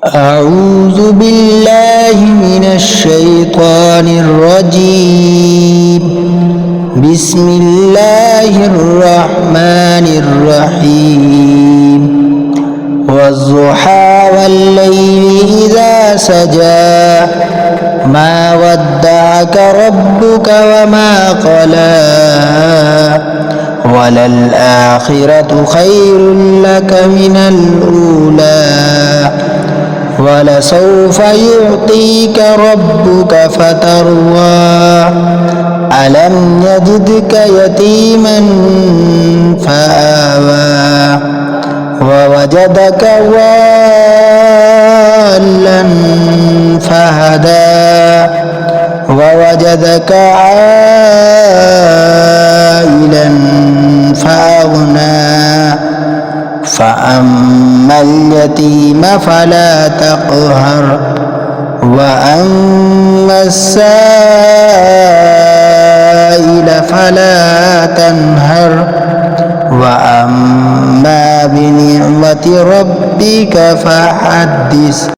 أعوذ بالله من الشيطان الرجيم. بسم الله الرحمن الرحيم. والضحى والليل إذا سجى ما ودعك ربك وما قلى وللآخرة خير لك من الأولى ولسوف يعطيك ربك فترضى ألم يجدك يتيما فآوى ووجدك ضالا فهدى ووجدك عائلا فأغنى فأما اليتيم فلا تقهر وأما السائل فلا تنهر وأما بنعمة ربك فحدث.